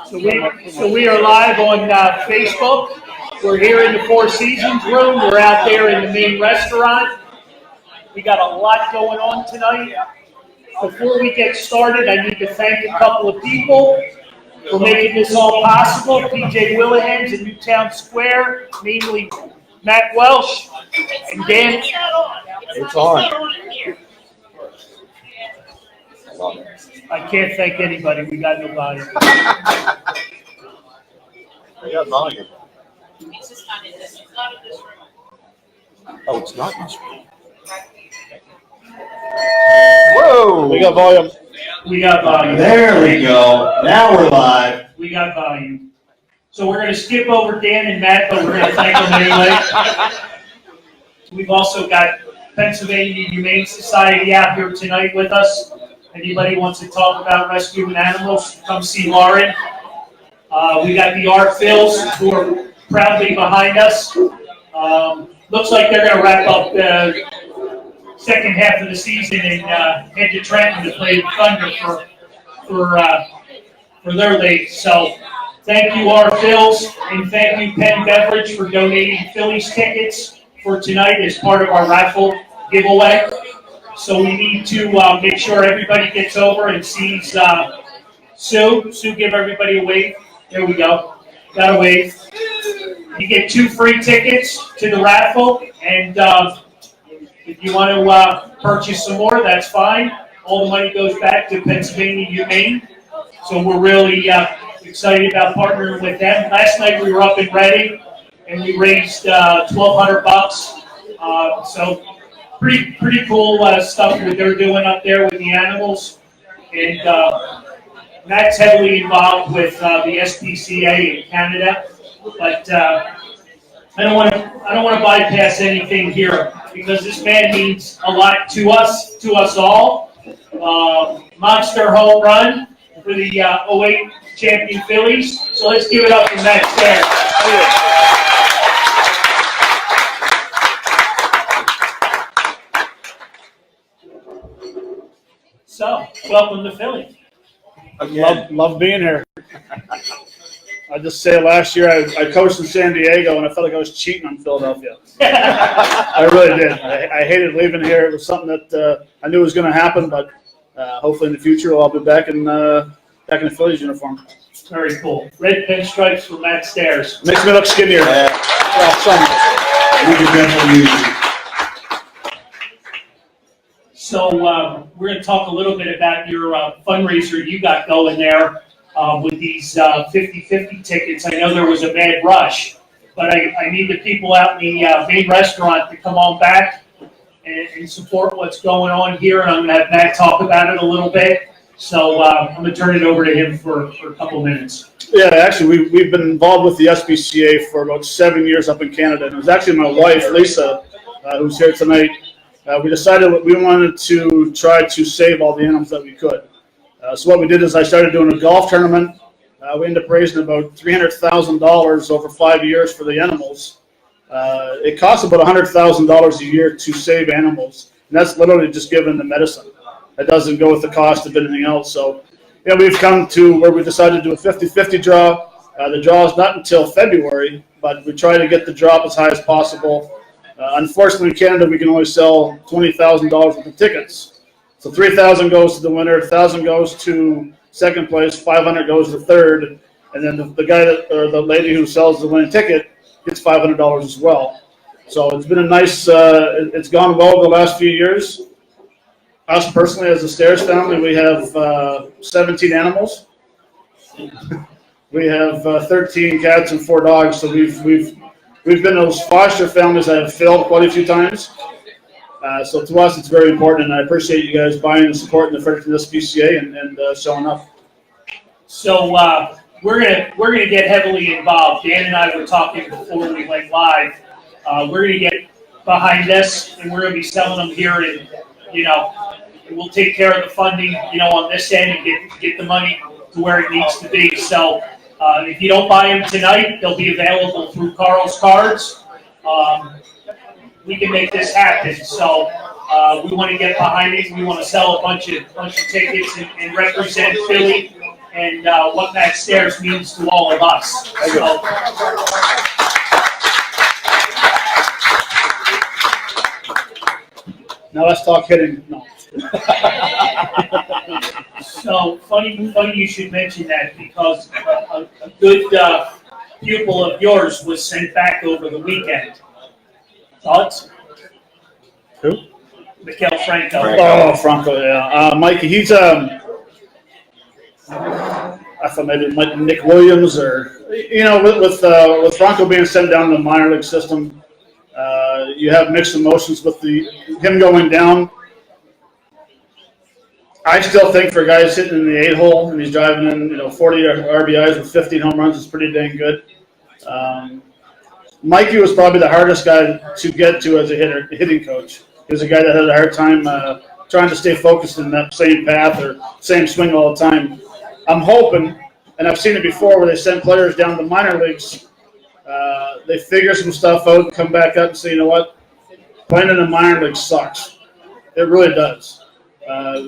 So we are live on Facebook. We're here in the Four Seasons room. We're out there in the main restaurant. We got a lot going on tonight. Before we get started, I need to thank a couple of people for making this all possible. PJ Whelihans in Newtown Square, namely Matt Welsh and Dan. It's on. I can't thank anybody. We got nobody. We got volume. Oh, it's not in this room. Whoa! We got volume. We got volume. There we go. Now we're live. We got volume. So we're going to skip over Dan and Matt, but we're going to thank them anyway. We've also got Pennsylvania Humane Society out here tonight with us. Anybody wants to talk about rescuing animals, come see Lauren. We got the Art Phils who are proudly behind us. Looks like they're going to wrap up the second half of the season and head to Trenton to play Thunder for their league. So thank you, Art Phils, and thank you, Penn Beverage, for donating Phillies tickets for tonight as part of our raffle giveaway. So we need to make sure everybody gets over and sees Sue. Sue, give everybody a wave. There we go. Got a wave. You get 2 free tickets to the raffle, and if you want to purchase some more, that's fine. All the money goes back to Pennsylvania Humane. So we're really excited about partnering with them. Last night we were up in Reading, and we raised $1,200. So pretty cool stuff that they're doing up there with the animals. And Matt's heavily involved with the SPCA in Canada, but I don't want to bypass anything here because this man means a lot to us all. Monster home run for the 08 champion Phillies. So let's give it up for Matt Stairs. So, welcome to Philly. Love being here. I just say last year I coached in San Diego and I felt like I was cheating on Philadelphia. I really did. I hated leaving here. It was something that I knew was going to happen, but hopefully in the future I'll be back in the Phillies uniform. Very cool. Red pinstripes for Matt Stairs. Makes me look skinnier. Yeah. We can definitely use it. So we're going to talk a little bit about your fundraiser you got going there with these 50/50 tickets. I know there was a mad rush, but I need the people out in the main restaurant to come on back and support what's going on here. And I'm going to have Matt talk about it a little bit. So I'm going to turn it over to him for a couple minutes. Yeah, actually, we've been involved with the SPCA for about 7 years up in Canada. And it was actually my wife, Lisa, who's here tonight. We decided that we wanted to try to save all the animals that we could. So what we did is I started doing a golf tournament. We ended up raising about $300,000 over 5 years for the animals. It costs about $100,000 a year to save animals, and that's literally just given the medicine. That doesn't go with the cost of anything else. So yeah, we've come to where we decided to do a 50/50 draw. The draw is not until February, but we try to get the draw up as high as possible. Unfortunately, in Canada, we can only sell $20,000 worth of tickets. So $3,000 goes to the winner, $1,000 goes to second place, $500 goes to third, and then the guy or the lady who sells the winning ticket gets $500 as well. So it's been a nice. It's gone well over the last few years. Us personally, as a Stairs family, we have 17 animals. We have 13 cats and 4 dogs. So we've been those foster families that have failed quite a few times. So to us, it's very important, and I appreciate you guys buying and supporting the Fredericton SPCA and showing up. So we're gonna get heavily involved. Dan and I were talking before we went live. We're gonna get behind this, and we're gonna be selling them here, and we'll take care of the funding, on this end and get the money to where it needs to be. So. If you don't buy them tonight, they'll be available through Carl's Cards. We can make this happen. So we want to get behind it. We want to sell a bunch of tickets and represent Philly and what Matt Stairs means to all of us. So, Now let's talk hitting. No. so funny you should mention that because a good pupil of yours was sent back over the weekend. Thoughts? Who? Miguel Franco. Oh, Franco, yeah. Mikey, he's I thought maybe Nick Williams or with Franco being sent down to the minor league system, you have mixed emotions with him going down. I still think for a guy sitting in the 8-hole and he's driving in 40 RBIs with 15 home runs is pretty dang good. Mikey was probably the hardest guy to get to as a hitting coach. He was a guy that had a hard time trying to stay focused in that same path or same swing all the time. I'm hoping, and I've seen it before where they send players down to the minor leagues, they figure some stuff out and come back up and say, you know what, playing in the minor leagues sucks. It really does.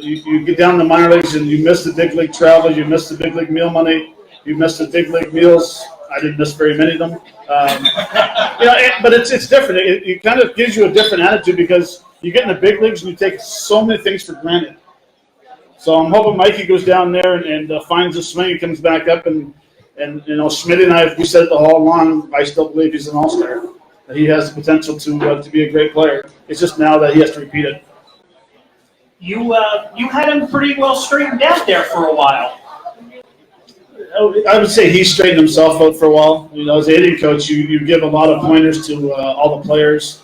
You get down to the minor leagues and you miss the big league travel, you miss the big league meal money, you miss the big league meals. I didn't miss very many of them. But it's different. It kind of gives you a different attitude because you get in the big leagues and you take so many things for granted. So I'm hoping Mikey goes down there and finds a swing and comes back up and Schmidt and I, we said it all along, I still believe he's an all-star. He has the potential to be a great player. It's just now that he has to repeat it. You had him pretty well straightened out there for a while. I would say he straightened himself out for a while. As a hitting coach, you give a lot of pointers to all the players.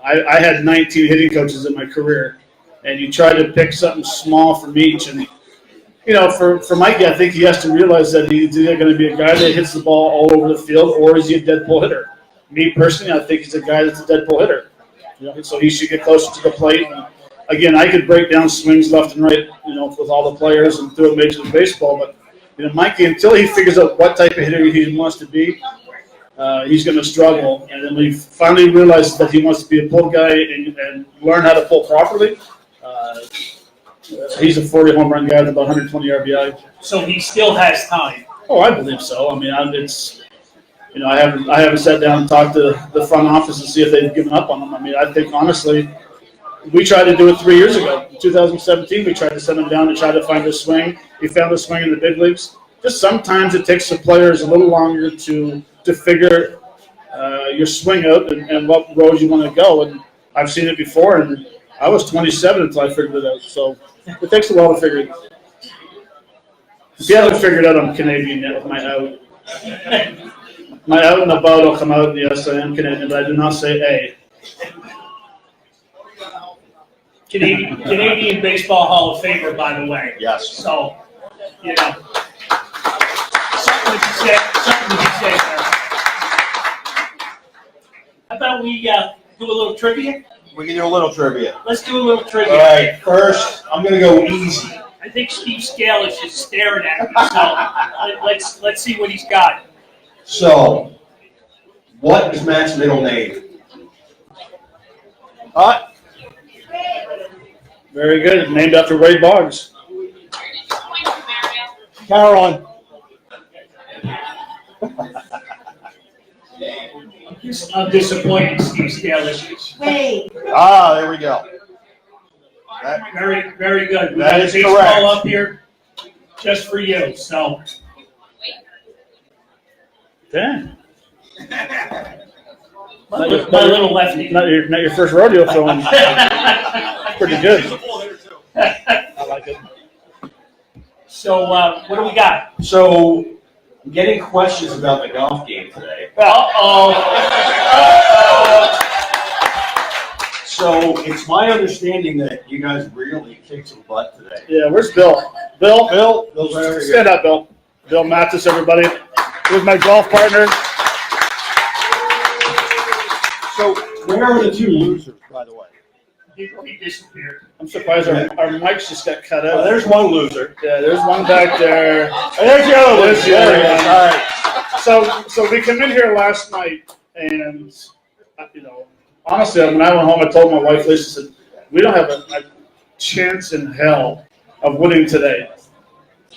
I had 19 hitting coaches in my career, and you try to pick something small from each. And for Mikey, I think he has to realize that he's either going to be a guy that hits the ball all over the field, or is he a dead pull hitter? Me personally, I think he's a guy that's a dead pull hitter. So he should get closer to the plate. And again, I could break down swings left and right, with all the players and through Major League Baseball, but Mikey, until he figures out what type of hitter he wants to be, he's going to struggle. And then we finally realized that he wants to be a pull guy and learn how to pull properly. He's a 40 home run guy with about 120 RBI. So he still has time. Oh, I believe so. I mean, I haven't sat down and talked to the front office and see if they've given up on him. I mean, I think honestly, we tried to do it 3 years ago. In 2017, we tried to send him down and try to find a swing. He found a swing in the big leagues. Just sometimes it takes the players a little longer to figure your swing out and what road you want to go. And I've seen it before, and I was 27 until I figured it out. So it takes a while to figure it out. If you haven't figured out, I'm Canadian yet with my out. My out and about will come out. Yes, I am Canadian, but I do not say A. Canadian Baseball Hall of Famer, by the way. Yes. So, something to be said there. How about we do a little trivia? We can do a little trivia. Let's do a little trivia. All right, first, I'm going to go easy. I think Steve Scalish is staring at me, so let's see what he's got. So, what is Matt's middle name? Very good. Named after Ray Boggs. Caroline. I'm disappointed, Steve Scalish. Wait. There we go. Very, very good. We That got a is baseball correct. up here just for you. So, Damn. my little lefty. Not your first rodeo throwing. Pretty good. I like it. So, what do we got? So, I'm getting questions about the golf game today. Uh-oh. So, it's my understanding that you guys really kicked some butt today. Yeah, where's Bill? Bill? Bill's right here. Stand up, Bill. Bill Mathis, everybody. He was my golf partner. So, where are the two losers, by the way? He disappeared. I'm surprised our mics just got cut out. There's one loser. Yeah, there's one back there. And there's the other one. There's the other one. All right. So we come in here last night, and honestly, when I went home, I told my wife, Lisa, said, we don't have a chance in hell of winning today.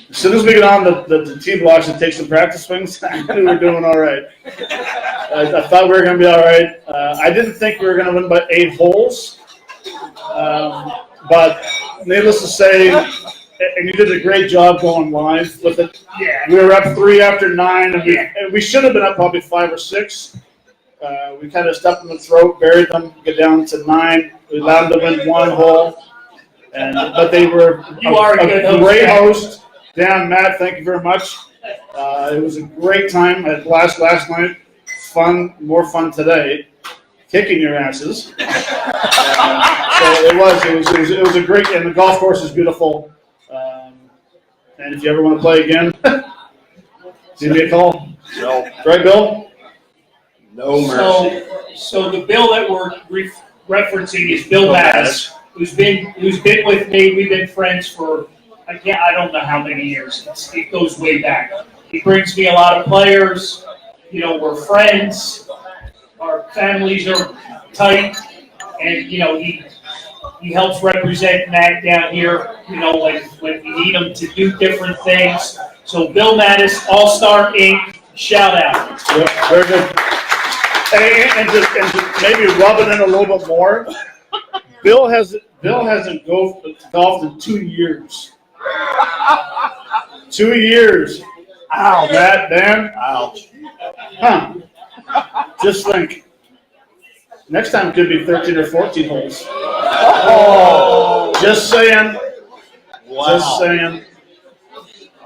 As soon as we get on the tee blocks and take some practice swings, I knew we were doing all right. I thought we were going to be all right. I didn't think we were going to win by 8 holes. But needless to say, and you did a great job going live with it. Yeah. We were up 3 after 9, and we should have been up probably 5 or 6. We kind of stepped in the throat, buried them, get down to 9. We allowed them to win 1 hole. But they were a great host. Dan, Matt, thank you very much. It was a great time. I had a blast last night. Fun, more fun today. Kicking your asses. So it was a great, and the golf course is beautiful. And if you ever want to play again, give me a call. No. Right, Bill? No mercy. So the Bill that we're referencing is Bill Mattis, who's been with me. We've been friends for I don't know how many years. It goes way back. He brings me a lot of players. You know, we're friends. Our families are tight, and you know he helps represent Matt down here. You know, when you need him to do different things. So Bill Mattis, All-Star Inc. Shout out. Yeah, very good. And to maybe rub it in a little bit more. Bill hasn't golfed in 2 years. 2 years. Ow, Matt, Dan. Ouch. Huh. Just think. Next time it could be 13 or 14 holes. Oh. Just saying. Wow. Just saying.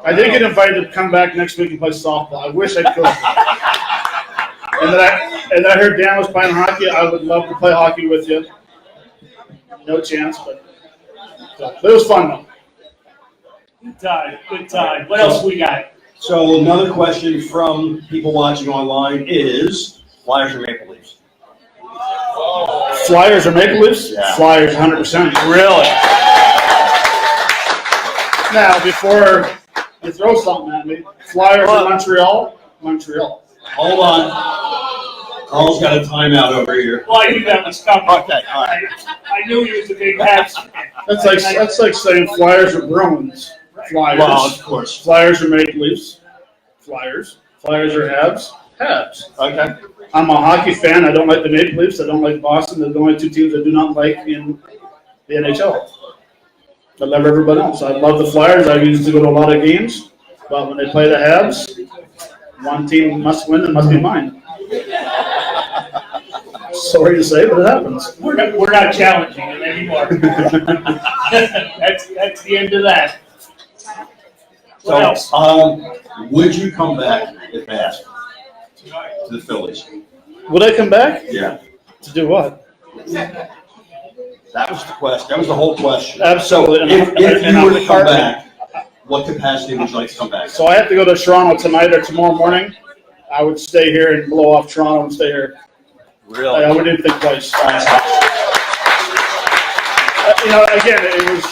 I did get invited to come back next week and play softball. I wish I could. And then I heard Dan was playing hockey. I would love to play hockey with you. No chance, but it was fun though. Good time. What else we got? So another question from people watching online is Flyers or Maple Leafs? Flyers or Maple Leafs? Yeah. Flyers, 100%. Really? Now, before you throw something at me, Flyers or Montreal? Montreal. Hold on. Carl's got a timeout over here. Well, I knew that was coming. Okay, all right. I knew he was a big Habs fan. That's like saying Flyers or Bruins. Flyers. Well, of course. Flyers or Maple Leafs? Flyers. Flyers or Habs? Habs. Okay. I'm a hockey fan. I don't like the Maple Leafs. I don't like Boston. They're the only 2 teams I do not like in the NHL. I love everybody else. I love the Flyers. I used to go to a lot of games. But when they play the Habs, one team must win and must be mine. Sorry to say, but it happens. We're not challenging him anymore. That's the end of that. What else? Would you come back if asked to the Phillies? Would I come back? Yeah. To do what? That was the question. That was the whole question. Absolutely. So if you were to come back, what capacity would you like to come back? So I have to go to Toronto tonight or tomorrow morning. I would stay here and blow off Toronto and stay here. Really? I wouldn't even think twice. Again, it was,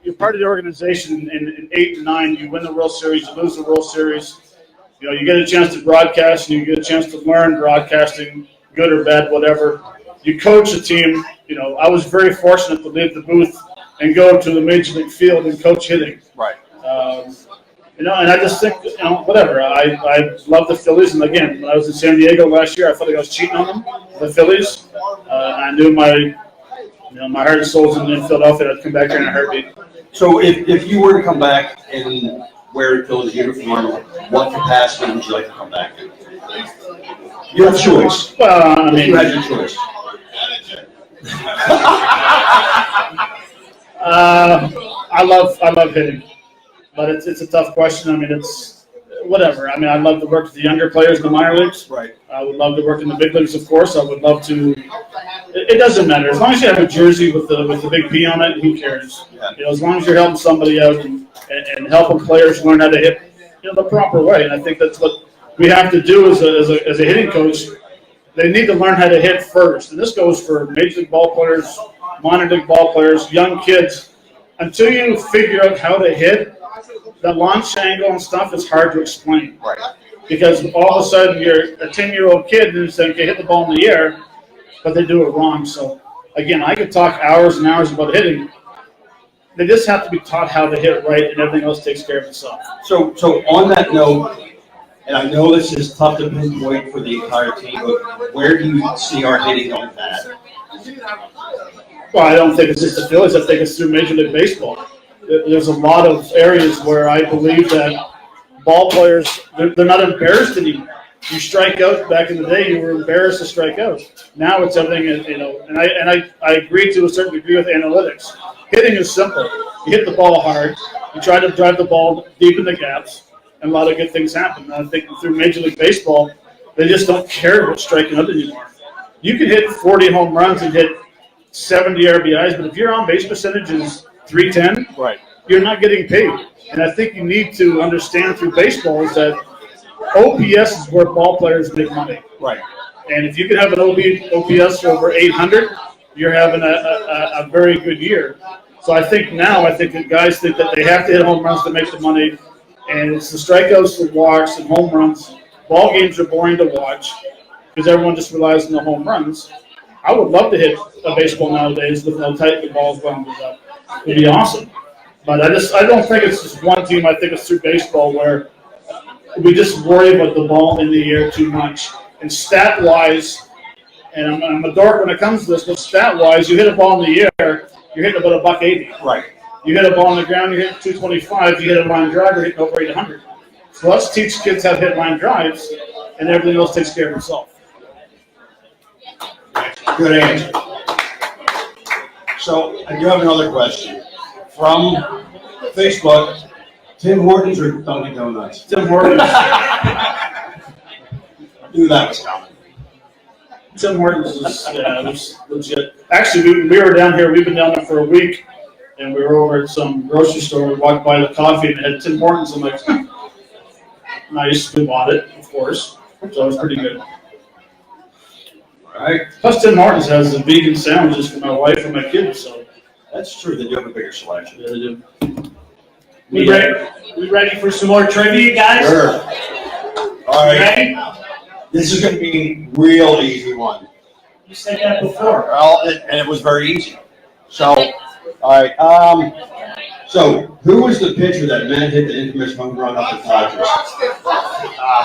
you're part of the organization in 8 and 9. You win the World Series, you lose the World Series. You get a chance to broadcast, and you get a chance to learn broadcasting, good or bad, whatever. You coach a team. I was very fortunate to leave the booth and go to the major league field and coach hitting. Right. And I just think, whatever. I love the Phillies, and again, when I was in San Diego last year, I felt like I was cheating on them, the Phillies. I knew my heart and soul's in Philadelphia. I'd come back here in a heartbeat. So if you were to come back and wear a Phillies uniform, what capacity would you like to come back in? You have a choice. Well, you had your choice. I love hitting, but it's a tough question. It's whatever. I love to work with the younger players in the minor leagues. Right. I would love to work in the big leagues, of course. I would love to. It doesn't matter as long as you have a jersey with the big P on it. Who cares? Yeah. As long as you're helping somebody out and helping players learn how to hit the proper way. And I think that's what we have to do as a hitting coach. They need to learn how to hit first, and this goes for major league ball players, minor league ball players, young kids. Until you figure out how to hit, the launch angle and stuff is hard to explain. Right. Because all of a sudden you're a 10-year-old kid and you think you hit the ball in the air, but they do it wrong. So again, I could talk hours and hours about hitting, They just have to be taught how to hit right, and everything else takes care of itself. So on that note, and I know this is tough to pinpoint for the entire team, but where do you see our hitting going bad? Well, I don't think it's just the Phillies. I think it's through Major League Baseball. There's a lot of areas where I believe that ball players, they're not embarrassed anymore. You strike out back in the day, you were embarrassed to strike out. Now it's everything, you know, and I agree to a certain degree with analytics. Hitting is simple. You hit the ball hard, you try to drive the ball deep in the gaps, and a lot of good things happen. And I think through Major League Baseball, they just don't care about striking out anymore. You can hit 40 home runs and hit 70 RBIs, but if your on-base percentage is 310, Right. you're not getting paid. And I think you need to understand through baseball is that OPS is where ball players make money. Right. And if you can have an OPS over 800, you're having a very good year. So I think that guys think that they have to hit home runs to make the money. And it's the strikeouts, the walks, and home runs. Ball games are boring to watch because everyone just relies on the home runs. I would love to hit a baseball nowadays with how tight the ball's bounded up. It'd be awesome. But I don't think it's just one team. I think it's through baseball where we just worry about the ball in the air too much. And stat-wise, and I'm a dork when it comes to this, but stat-wise, you hit a ball in the air, you're hitting about $180. Right. You hit a ball on the ground, you're hitting 225. You hit a line drive, you're hitting over 800. So let's teach kids how to hit line drives, and everything else takes care of itself. Good answer. So I do have another question from Facebook. Tim Hortons or Dunkin' Donuts? Tim Hortons. I knew that was coming. Tim Hortons was legit. Actually, we were down here. We've been down there for a week, and we were over at some grocery store. We walked by the coffee and it had Tim Hortons. I'm like, nice. We bought it, of course. So it was pretty good. All right. Plus, Tim Hortons has the vegan sandwiches for my wife and my kids. So That's true. They do have a bigger selection. yeah, they do. We ready for some more trivia, guys? Sure. All right. Ready? This is going to be a real easy one. You said that before. Well, and it was very easy. So, all right. So, who was the pitcher that man hit the infamous home run up at Dodgers?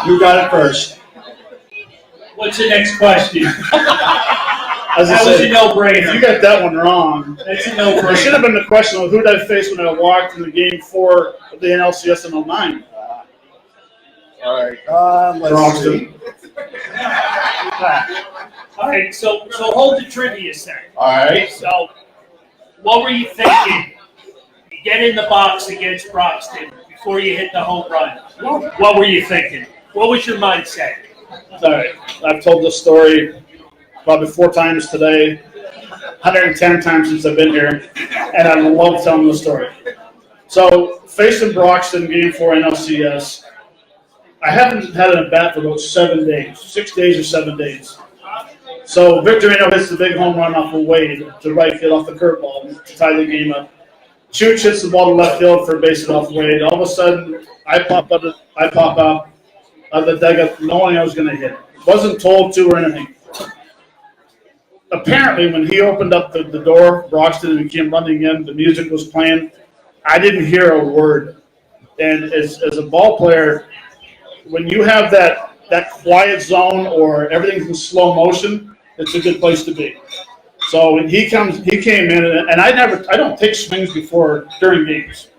Who got it first? What's the next question? As I That was said, a no-brainer. if you got that one wrong, That's a it should no-brainer. have been the question of who did I face when I walked in the game 4 of the NLCS in 09. All right. Let's see. All right, so hold the trivia second. All right. So, what were you thinking? You get in the box against Broxton before you hit the home run. What were you thinking? What was your mindset? All right, I've told this story probably 4 times today, 110 times since I've been here, and I love telling the story. So, facing Broxton, game 4 NLCS, I haven't had an at-bat for about 7 days, 6 days or 7 days. So, Victorino hits the big home run off of Wade to right field off the curveball to tie the game up. Chooch hits the ball to left field for a base hit off Wade. All of a sudden, I pop up out of the dugout knowing I was going to hit it. Wasn't told to or anything. Apparently, when he opened up the door, Broxton, and came running in, the music was playing. I didn't hear a word. And as a ball player, when you have that quiet zone or everything's in slow motion, it's a good place to be. So when he came in, and I don't take swings during games.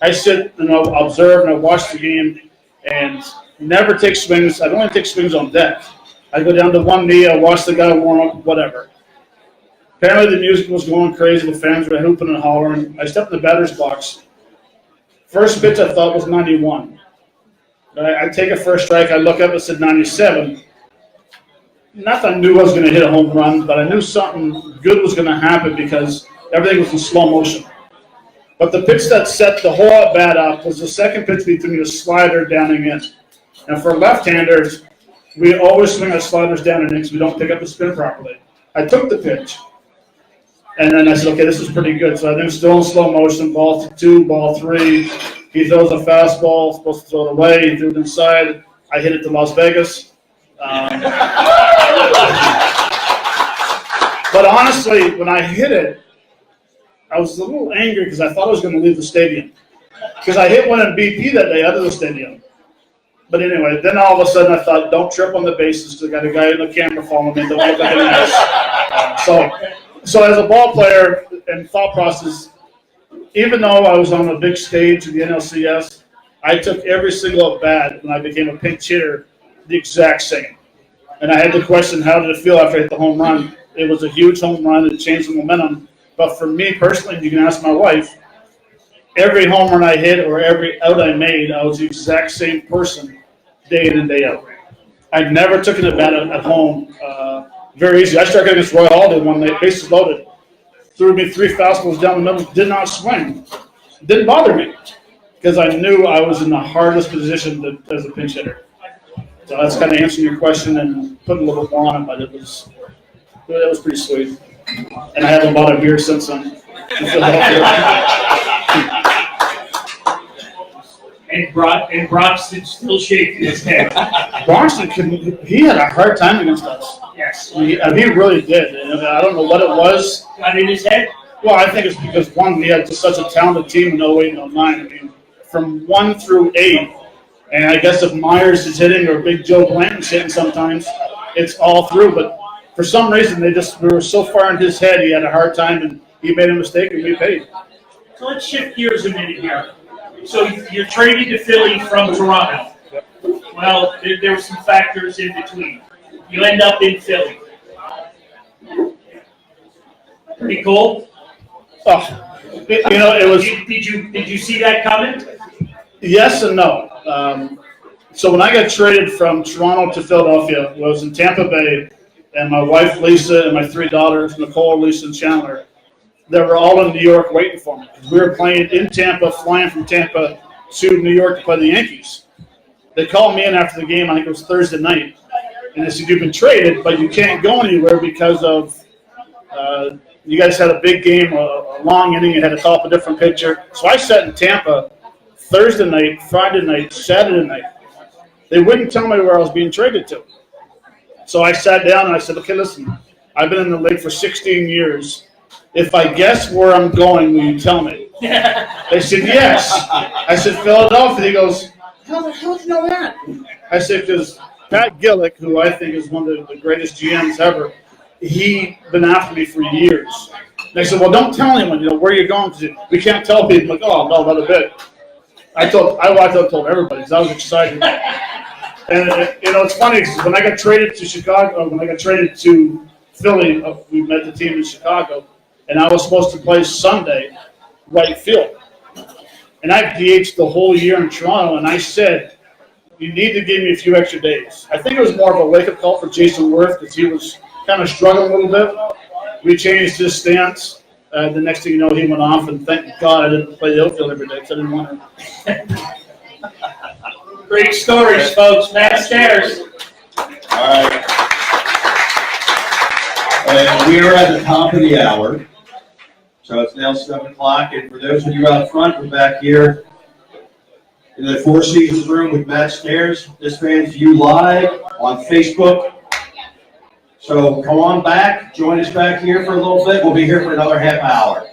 I sit and I'll observe and I watch the game and never take swings. I don't only take swings on deck. I go down to one knee, I watch the guy warm up, whatever. Apparently the music was going crazy, the fans were hooping and hollering. I stepped in the batter's box. First pitch I thought was 91. I take a first strike, I look up, it said 97. Not that I knew I was going to hit a home run, but I knew something good was going to happen because everything was in slow motion. But the pitch that set the whole at-bat up was the second pitch between the slider down and in. And for left-handers, we always swing our sliders down and in because we don't pick up the spin properly. I took the pitch, and then I said, okay, this is pretty good. So I think still in slow motion, ball 2, ball 3. He throws a fastball, supposed to throw it away. He threw it inside. I hit it to Las Vegas. But honestly, when I hit it, I was a little angry because I thought I was going to leave the stadium. Because I hit one in BP that day out of the stadium. But anyway, then all of a sudden I thought, don't trip on the bases because I got a guy in the camera following me. Don't look like an ass. So as a ball player and thought process, even though I was on a big stage in the NLCS, I took every single at bat when I became a pinch hitter the exact same. And I had to question, how did it feel after I hit the home run? It was a huge home run. It changed the momentum. But for me personally, you can ask my wife, every home run I hit or every out I made, I was the exact same person day in and day out. I never took an at bat at home. Very easy. I struck against Roy Holiday one night, bases loaded. Threw me 3 fastballs down the middle, did not swing. Didn't bother me because I knew I was in the hardest position as a pinch hitter. So that's kind of answering your question and putting a little more on it, but it was pretty sweet. And I haven't bought a beer since then in Philadelphia. And Broxton still shaking his head. Broxton, he had a hard time against us. Yes. He really did. And I don't know what it was. Got in his head? Well, I think it's because, one, we had just such a talented team in 08 and 09. I mean, from 1 through 8, and I guess if Myers is hitting or Big Joe Blanton's hitting sometimes, it's all through. But for some reason, we were so far in his head, he had a hard time, and he made a mistake, and we paid. So let's shift gears a minute here. So you're traded to Philly from Toronto. Yep. Well, there were some factors in between. You end up in Philly. Pretty cool. Oh, it was. Did you see that coming? Yes and no. So when I got traded from Toronto to Philadelphia, I was in Tampa Bay, and my wife Lisa and my 3 daughters, Nicole, Lisa, and Chandler, they were all in New York waiting for me. We were playing in Tampa, flying from Tampa to New York to play the Yankees. They called me in after the game, I think it was Thursday night, and they said, you've been traded, but you can't go anywhere because of you guys had a big game, a long inning, you had to call up a different pitcher. So I sat in Tampa Thursday night, Friday night, Saturday night. They wouldn't tell me where I was being traded to. So I sat down and I said, okay, listen, I've been in the league for 16 years. If I guess where I'm going, will you tell me? They said, yes. I said, Philadelphia. He goes, how the hell did you know that? I said, because Pat Gillick, who I think is one of the greatest GMs ever, he'd been after me for years. And I said, well, don't tell anyone, where you're going. Because we can't tell people. I'm like, oh, no, not a bit. I told everybody because I was excited. And, it's funny because when I got traded to Chicago, when I got traded to Philly, we met the team in Chicago, and I was supposed to play Sunday right field. And I DH'd the whole year in Toronto, and I said, you need to give me a few extra days. I think it was more of a wake-up call for Jason Worth because he was kind of struggling a little bit. We changed his stance. The next thing you know, he went off, and thank God I didn't play the outfield every day because I didn't want to. Great stories, folks. Matt Stairs. All right. And we are at the top of the hour. So it's now 7 o'clock. And for those of you out front, we're back here in the Four Seasons room with Matt Stairs. This fan's view live on Facebook. So come on back. Join us back here for a little bit. We'll be here for another half hour.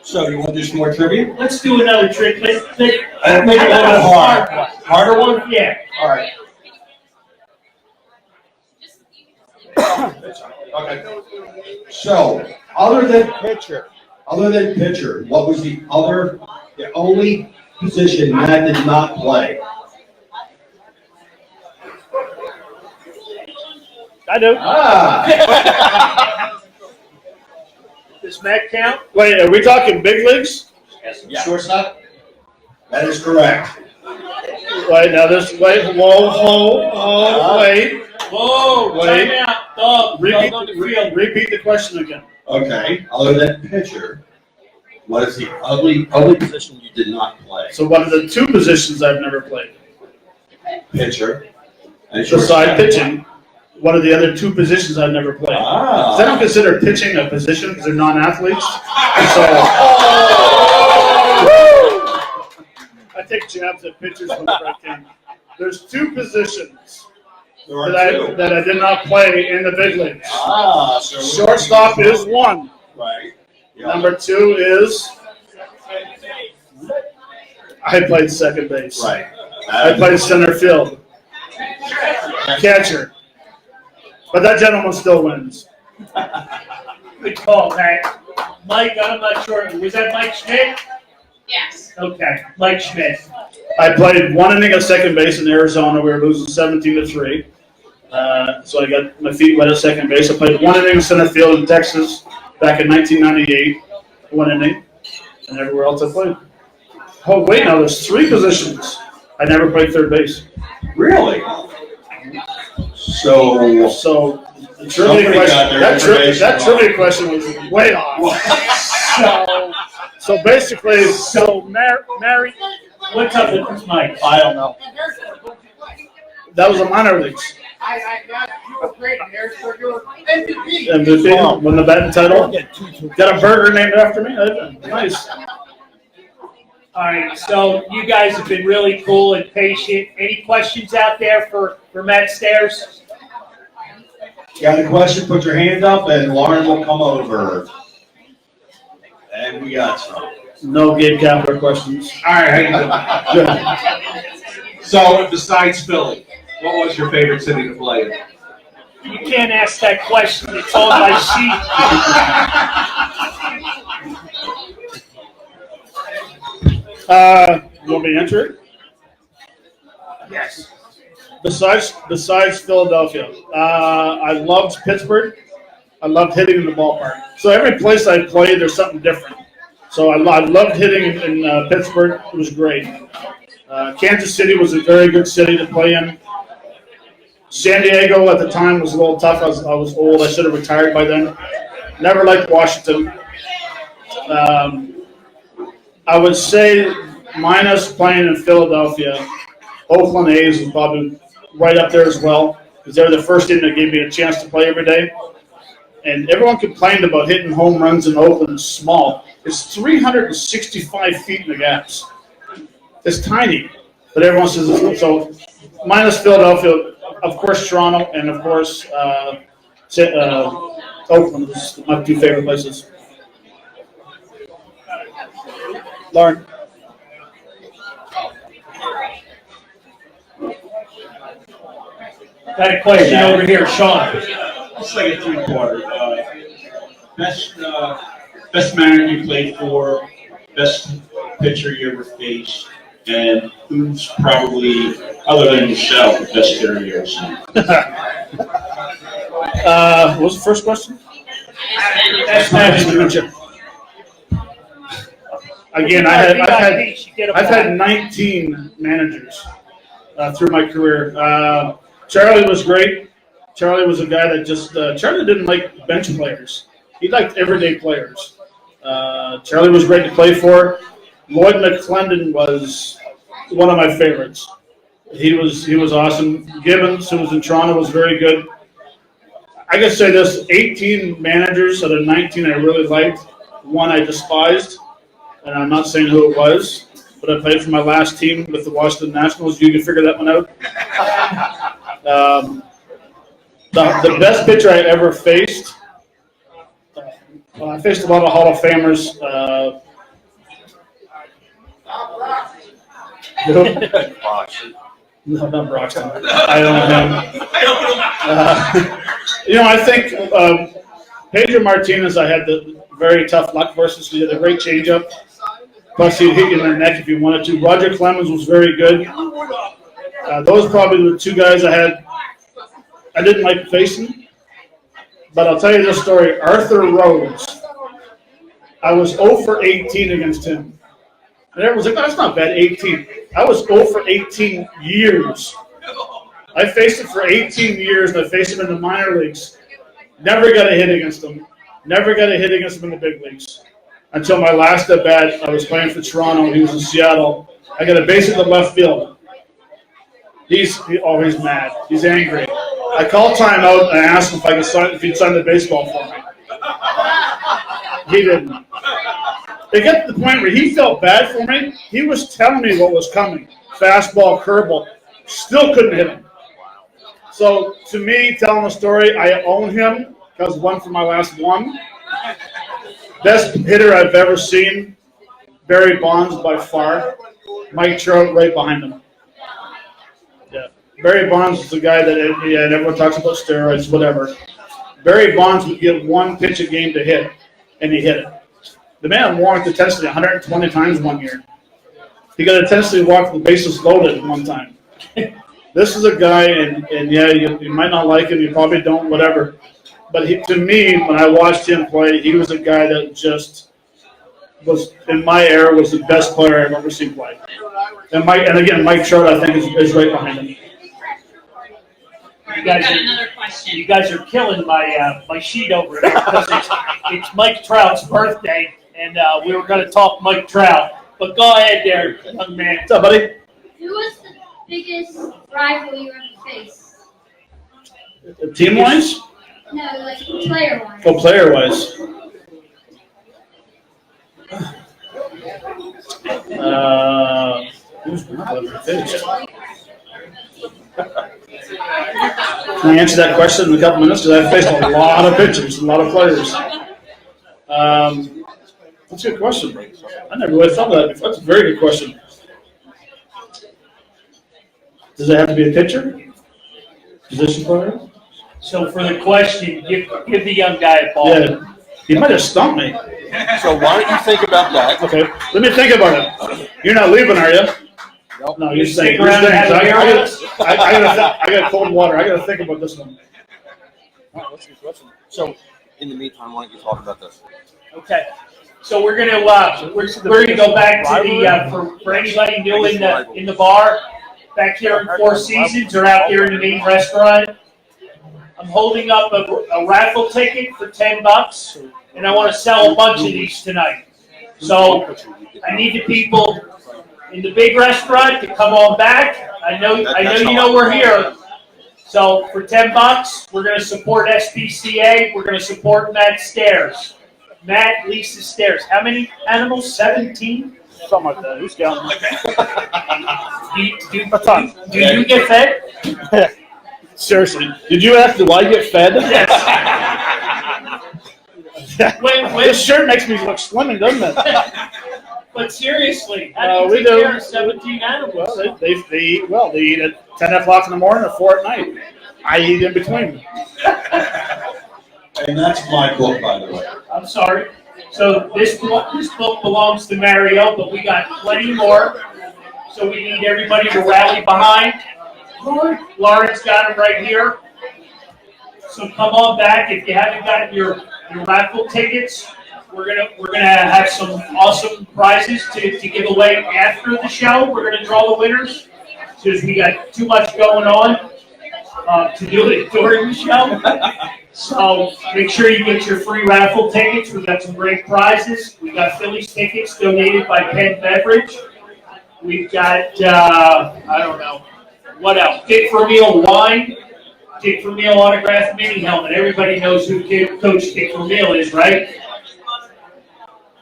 So you want to do some more trivia? Let's do another trick. Let's make it a little bit hard. Harder one? Yeah. All right. Okay. So, other than pitcher, what was the only position Matt did not play? I do. Does Matt count? Wait, are we talking big leagues? Yeah. Shortstop? That is correct. Wait, now this, wait, wait. Whoa, Wait. time out. Dog. Repeat the question again. Okay. Other than pitcher, what is the only position you did not play? So what are the 2 positions I've never played? Pitcher. And Besides pitching, what are the other 2 positions I've never played? Ah. 'Cause I don't consider pitching a position because they're non-athletes. So I take jabs at pitchers whenever I can. There's 2 positions that I did not play in the big leagues. So Shortstop is one. Right. Number 2 is I played second base. Right. I played center field. Catcher. But that gentleman still wins. Good call, Matt. Mike, I'm not sure. Was that Mike Schmidt? Yes. Okay, Mike Schmidt. I played 1 inning at second base in Arizona. We were losing 17-3. So I got my feet wet at second base. I played 1 inning in center field in Texas back in 1998. 1 inning. And everywhere else I played. Oh, wait, now there's 3 positions. I never played third base. Really? So The trivia question, that trivia question was way off. So basically, Mary, what's up with this Mike? I don't know. That was a minor leagues. You were great in there, so you were MVP. MVP, won the batting title. Got a burger named after me. Nice. All right, so you guys have been really cool and patient. Any questions out there for Matt Stairs? got a question, put your hand up and Lauren will come over. And we got some. No Gabe Kapler questions. All right, how you doing? So, besides Philly, what was your favorite city to play in? You can't ask that question. It's on my sheet. You want me to enter it? Yes. Besides Philadelphia, I loved Pittsburgh. I loved hitting in the ballpark. So every place I played, there's something different. So I loved hitting in Pittsburgh. It was great. Kansas City was a very good city to play in. San Diego at the time was a little tough. I was old. I should have retired by then. Never liked Washington. I would say, minus playing in Philadelphia, Oakland A's was probably right up there as well, because they were the first team that gave me a chance to play every day. And everyone complained about hitting home runs in Oakland. It's small. It's 365 feet in the gaps. It's tiny, but everyone says it's so. Minus Philadelphia, of course, Toronto, and of course, Oakland is my 2 favorite places. Lauren. Got a question over here, Sean. It's like a 3-parter. Best manager you played for, best pitcher you ever faced, and who's probably, other than Michelle, the best hitter you ever seen? What was the first question? Best manager. Again, I've had 19 managers through my career. Charlie was great. Charlie was a guy that just Charlie didn't like bench players. He liked everyday players. Charlie was great to play for. Lloyd McClendon was one of my favorites. He was awesome. Gibbons, who was in Toronto, was very good. I can say this: 18 managers out of 19 I really liked. 1 I despised, and I'm not saying who it was, but I played for my last team with the Washington Nationals. You can figure that one out. The best pitcher I ever faced. I faced a lot of Hall of Famers. No, not Broxton. I don't know him. I think Pedro Martinez, I had the very tough luck versus. He had a great changeup. Plus, he'd hit you in the neck if you wanted to. Roger Clemens was very good. Those probably the 2 guys I had. I didn't like facing, but I'll tell you this story. Arthur Rhodes. I was 0 for 18 against him. And everyone's like, that's not bad, 18. I was 0 for 18 years. I faced him for 18 years, and I faced him in the minor leagues. Never got a hit against him. Never got a hit against him in the big leagues. Until my last at bat, I was playing for Toronto. He was in Seattle. I got a base hit to left field. He's mad. He's angry. I called timeout and I asked him if he'd sign the baseball for me. He didn't. It got to the point where he felt bad for me. He was telling me what was coming. Fastball, curveball. Still couldn't hit him. So, to me, telling the story, I own him because 1 for my last 1. Best hitter I've ever seen, Barry Bonds by far. Mike Trout right behind him. Yeah. Barry Bonds is the guy that everyone talks about steroids, whatever. Barry Bonds would get one pitch a game to hit, and he hit it. The man walked the Tennessee 120 times one year. He got a Tennessee walk with the bases loaded one time. This is a guy, and yeah, you might not like him, you probably don't, whatever. But to me, when I watched him play, he was a guy that just was, in my era, was the best player I've ever seen play. And again, Mike Trout, I think, is right behind him. You guys are killing my sheet over here because it's Mike Trout's birthday, and we were going to talk Mike Trout. But go ahead there, young man. What's up, buddy? Who was the biggest rival you ever faced? Team-wise? No, like player-wise. Oh, player-wise. Who's ever faced? Can I answer that question in a couple minutes? Because I've faced a lot of pitchers, a lot of players. That's a good question. I never really thought of that before. That's a very good question. Does it have to be a pitcher? Position player? So for the question, give the young guy a ball. Yeah. He might have stumped me. So why don't you think about that? Okay. Let me think about it. You're not leaving, are you? Nope. No, You you're stick staying. around and have a beer with us? I got cold water. I got to think about this one. What's your question? So, in the meantime, why don't you talk about this? Okay. So we're gonna go back to the for anybody new in the bar, back here in Four Seasons or out here in the main restaurant. I'm holding up a raffle ticket for $10, and I want to sell a bunch of these tonight. So I need the people in the big restaurant to come on back. I know you know we're here. So for $10, we're going to support SPCA. We're going to support Matt Stairs. Matt leases stairs. How many animals? 17? Something like that. Who's counting? Do you get fed? Seriously. Did you ask, do I get fed? Yes. When, This shirt makes me look slimming, doesn't it? but seriously, how do We you take do. care of 17 animals? Well, they eat well. They eat at 10 o'clock in the morning or 4 at night. I eat in between. And that's my book, by the way. I'm sorry. So this book belongs to Mario, but we got plenty more. So we need everybody to rally behind. Lauren's got them right here. So come on back if you haven't gotten your raffle tickets. We're gonna have some awesome prizes to give away after the show. We're gonna draw the winners because we got too much going on to do it during the show. So make sure you get your free raffle tickets. We've got some great prizes. We got Phillies tickets donated by Penn Beverage. We've got I don't know what else. Dick Vermeil wine. Dick Vermeil autographed mini helmet. Everybody knows who Coach Dick Vermeil is, right?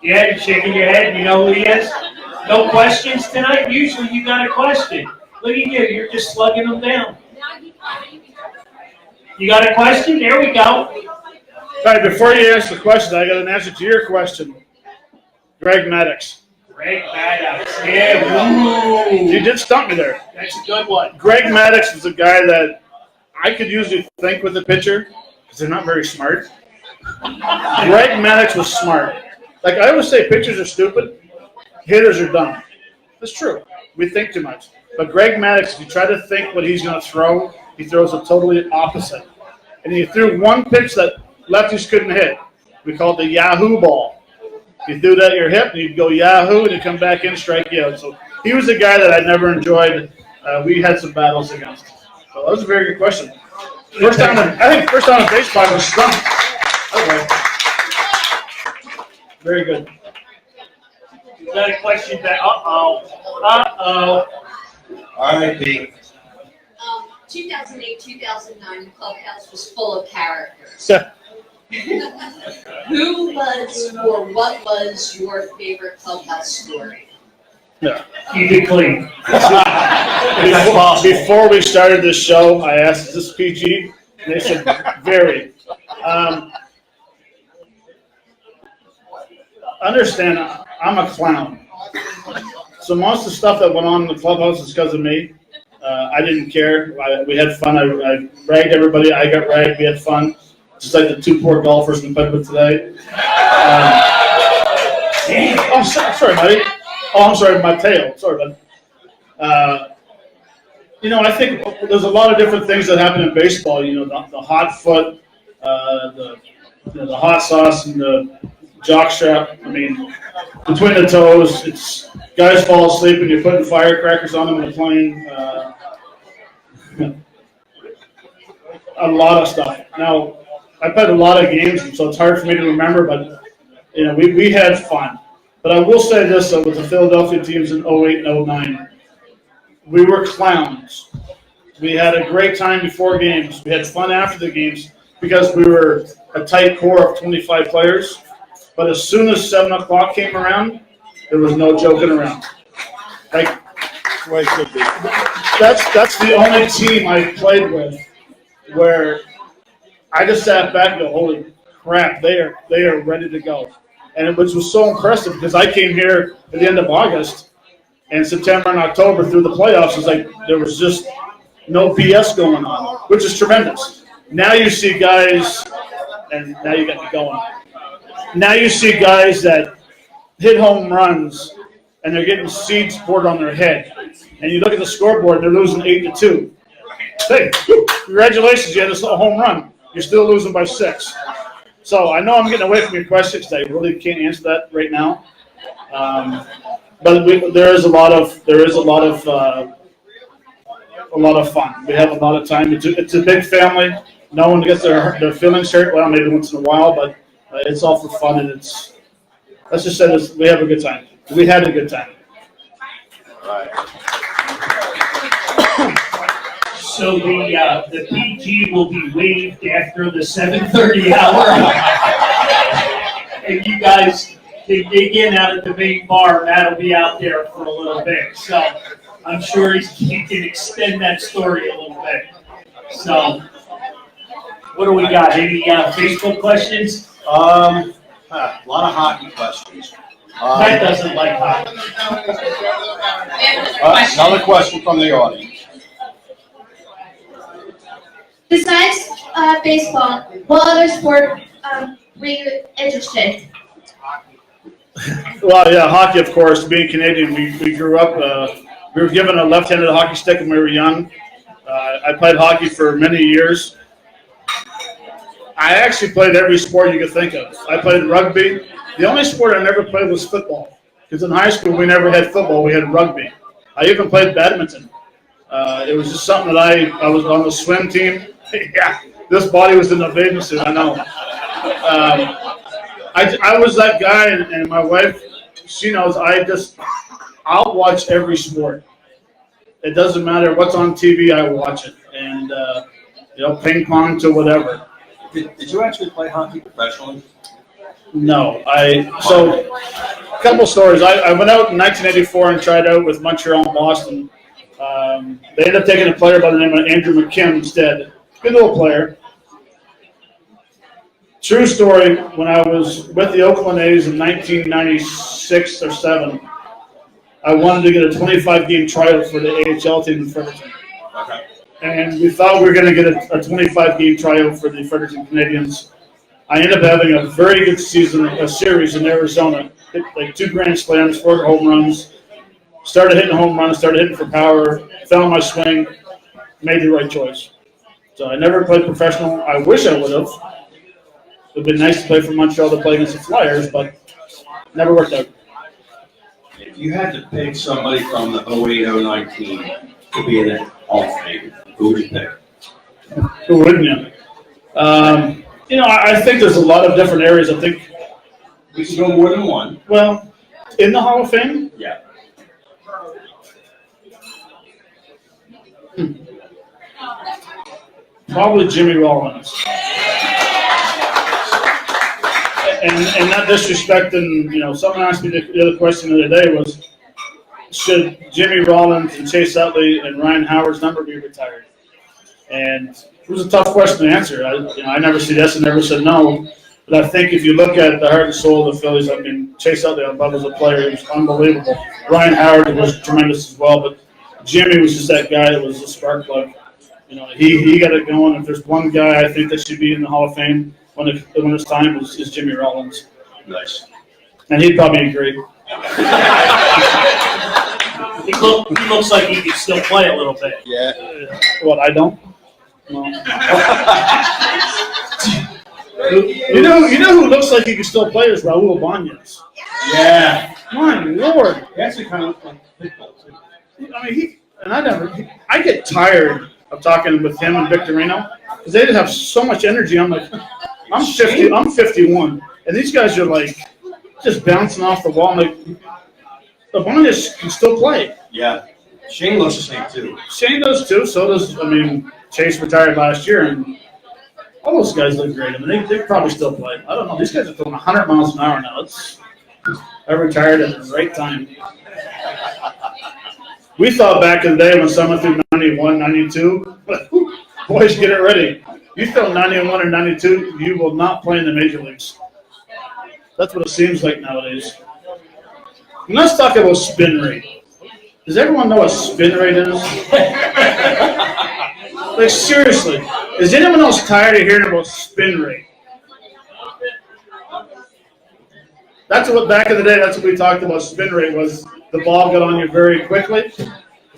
Yeah, you're shaking your head. You know who he is? No questions tonight? Usually you got a question. Look at you. You're just slugging them down. You got a question? There we go. All right, before you ask the question, I got an answer to your question. Greg Maddox. Greg Maddox. Yeah. Ooh. You did stump me there. That's a good one. Greg Maddox is a guy that I could usually think with a pitcher because they're not very smart. Greg Maddox was smart. Like I always say, pitchers are stupid, hitters are dumb. That's true. We think too much. But Greg Maddox, if you try to think what he's going to throw, he throws it totally opposite. And he threw one pitch that lefties couldn't hit. We call it the Yahoo ball. You threw that at your hip, and you'd go Yahoo, and you'd come back in, strike you out. So he was a guy that I never enjoyed. We had some battles against. So that was a very good question. First time in baseball I was stumped. Okay. Very good. You got a question back? Uh-oh. All right, Pete. 2008, 2009, the clubhouse was full of characters. So, Who was or what was your favorite clubhouse story? yeah. Keep it clean. Before we started this show, I asked, is this PG? And they said, very. understand, I'm a clown. So most of the stuff that went on in the clubhouse is because of me. I didn't care. We had fun. I ragged everybody. I got ragged. We had fun. Just like the two poor golfers we played with today. Oh, sorry, buddy. Oh, I'm sorry, my tail. Sorry, bud. I think there's a lot of different things that happen in baseball. The hot foot, the hot sauce, and the jock strap. I mean, between the toes, it's guys fall asleep and you're putting firecrackers on them in the plane. A lot of stuff. Now, I played a lot of games, so it's hard for me to remember, but we had fun. But I will say this, though, with the Philadelphia teams in 08 and 09, we were clowns. We had a great time before games. We had fun after the games because we were a tight core of 25 players. But as soon as 7 o'clock came around, there was no joking around. That's the only team I played with where I just sat back and go, holy crap, they are ready to go. And which was so impressive because I came here at the end of August and September and October through the playoffs, it's like there was just no BS going on, which is tremendous. Now you see guys, and now you got me going. Now you see guys that hit home runs and they're getting seeds poured on their head. And you look at the scoreboard and they're losing 8-2. Hey, congratulations, you had a home run. You're still losing by 6. So I know I'm getting away from your question because I really can't answer that right now. But there is a lot of fun. We have a lot of time. It's a big family. No one gets their feelings hurt. Well, maybe once in a while, but it's all for fun, and let's just say this: we have a good time. We had a good time. All right. So the PG will be waived after the 7:30 hour, and you guys can dig in out at the main bar. Matt will be out there for a little bit, so I'm sure he can extend that story a little bit. So, what do we got? Any Facebook questions? A lot of hockey questions. Matt doesn't like hockey. Another question from the audience. Besides baseball, what other sport were you interested? Well, yeah, hockey, of course. Being Canadian, we grew up. We were given a left-handed hockey stick when we were young. I played hockey for many years. I actually played every sport you could think of. I played rugby. The only sport I never played was football, because in high school we never had football. We had rugby. I even played badminton. It was just something that I was on the swim team. Yeah, this body was in a bathing suit. I know. I was that guy, and my wife, she knows. I'll watch every sport. It doesn't matter what's on TV. I watch it, and ping pong to whatever. Did you actually play hockey professionally? No, so a couple stories. I went out in 1984 and tried out with Montreal and Boston. They ended up taking a player by the name of Andrew McKim instead. Good little player. True story, when I was with the Oakland A's in 1996 or 7, I wanted to get a 25-game tryout for the AHL team in Fredericton. Okay. And we thought we were going to get a 25-game tryout for the Fredericton Canadians. I ended up having a very good season, a series in Arizona. Hit like 2 grand slams, 4 home runs. Started hitting home runs, started hitting for power, found my swing, made the right choice. So I never played professional. I wish I would have. It would have been nice to play for Montreal to play against the Flyers, but never worked out. If you had to pick somebody from the 08-09 team to be in the Hall of Fame, who would you pick? Who wouldn't you? I think there's a lot of different areas. I think We can go more than one. Well, in the Hall of Fame? Yeah. Probably Jimmy Rollins. And not disrespecting, someone asked me the other question the other day was, should Jimmy Rollins and Chase Utley and Ryan Howard's number be retired? And it was a tough question to answer. I never said yes and never said no. But I think if you look at the heart and soul of the Phillies, I mean, Chase Utley above as a player, he was unbelievable. Ryan Howard was tremendous as well, but Jimmy was just that guy that was a spark plug. You know, he got it going. If there's one guy I think that should be in the Hall of Fame when it's time is Jimmy Rollins. Nice. And he'd probably agree. He looks like he could still play a little bit. Yeah. What, I don't? No. You know who looks like he can still play is Raul Ibanez. Yeah. My Lord. He actually kind of looks like football, too. I mean, I get tired of talking with him and Victorino because they just have so much energy. I'm like, I'm 51, and these guys are like just bouncing off the wall. I'm like, Ibanez can still play. Yeah. Shane looks the same, too. Shane does too. So does, Chase retired last year, and all those guys look great. I mean, they probably still play. I don't know. These guys are throwing 100 miles an hour now. I retired at the right time. We thought back in the day when someone threw 91, 92, but boys, get it ready. You throw 91 or 92, you will not play in the major leagues. That's what it seems like nowadays. And let's talk about spin rate. Does everyone know what spin rate is? Like, seriously, is anyone else tired of hearing about spin rate? That's what, back in the day, that's what we talked about. Spin rate was the ball got on you very quickly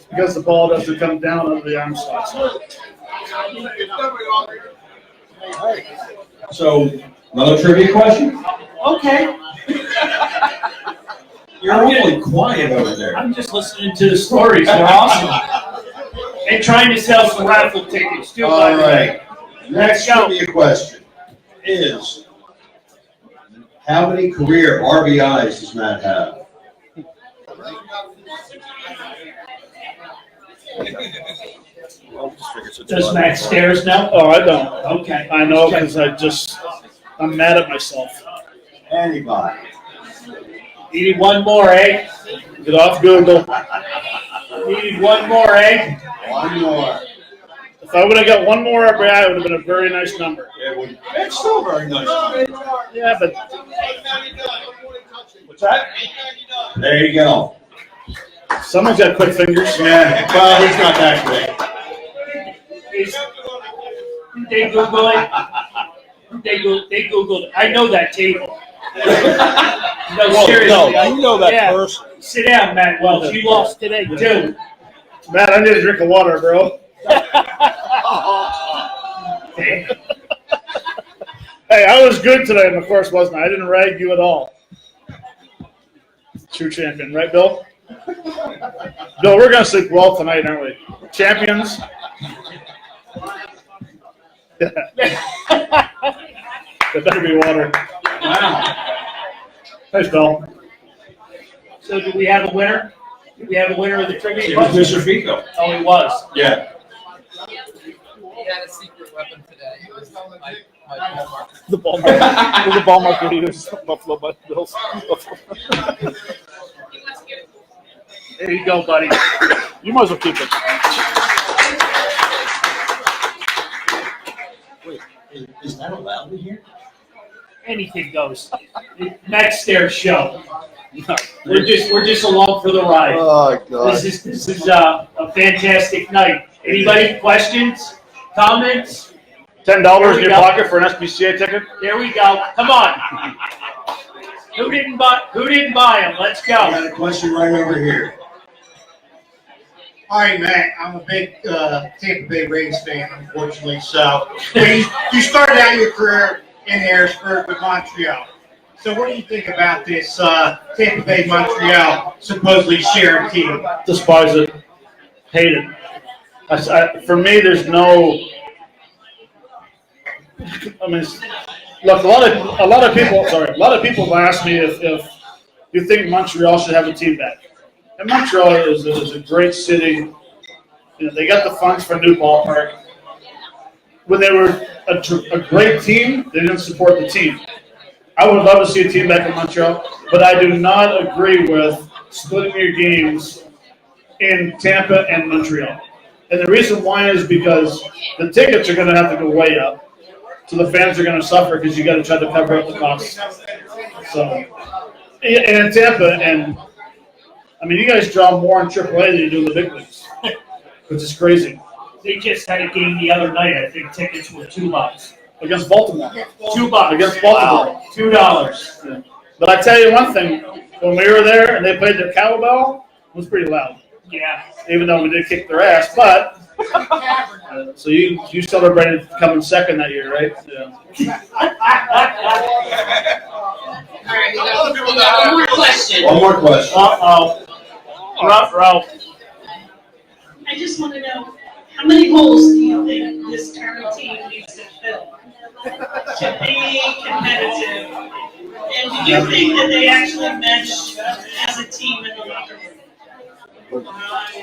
because the ball doesn't come down over the arm slots. So, another trivia question? Okay. You're really quiet over there. I'm just listening to the stories. They're awesome. And trying to sell some raffle tickets too. All right. Next go. trivia question is, how many career RBIs does Matt have? Does Matt Stairs know? Oh, I don't. Okay. I know because I'm mad at myself. Anybody? Needed one more, eh? Get off Google. Needed one more, eh? One more. If I would have got one more RBI, it would have been a very nice number. It's still very nice. Yeah, but What's that? There you go. someone's got quick fingers. Yeah, well, he's not that great. Did they Google it? They Googled it. I know that table. No, seriously. No, you know that Yeah. person. Sit down, Matt Welch. You lost today, too. Matt, I need a drink of water, bro. Hey, I was good today in the course, wasn't I? I didn't rag you at all. True champion, right, Bill? Bill, we're going to sleep well tonight, aren't we? Champions? There better be water. Wow. Thanks, Bill. So do we have a winner? Do we have a winner of the trivia? It was Mr. Fico. Oh, he was. Yeah. He had a secret weapon today. It was my ball marker. The ball marker. The ball marker he used. Buffalo Bills. There you go, buddy. You might as well keep it. Wait, is that allowed in here? Anything goes. Next Stairs show. We're just along for the ride. Oh, God. This is a fantastic night. Anybody questions, comments? $10 in your pocket for an SPCA ticket? There we go. Come on. Who didn't buy them? Let's I go. got a question right over here. All right, Matt, I'm a big Tampa Bay Rays fan, unfortunately. So you started out your career in Harrisburg with Montreal. So what do you think about this Tampa Bay Montreal supposedly sharing team? Despise it. Hate it. For me, there's no. I mean, look, a lot of people have asked me if you think Montreal should have a team back. And Montreal is a great city. You know, they got the funds for a new ballpark. When they were a great team, they didn't support the team. I would love to see a team back in Montreal, but I do not agree with splitting your games in Tampa and Montreal. And the reason why is because the tickets are going to have to go way up So the fans are going to suffer because you got to try to cover up the costs. So, and in Tampa, and I mean, you guys draw more in AAA than you do in the big leagues, which is crazy. They just had a game the other night. I think tickets were $2 Against Baltimore. $2 Against Baltimore. $2. Yeah. But I tell you one thing, when we were there and they played their cowbell, it was pretty loud. Yeah. Even though we did kick their ass, but so you celebrated coming second that year, right? Yeah. All right, we got one more question. One more question. Rough. I just want to know, how many holes do you think this current team needs to fill to be competitive? And do you think that they actually mesh as a team in the locker room?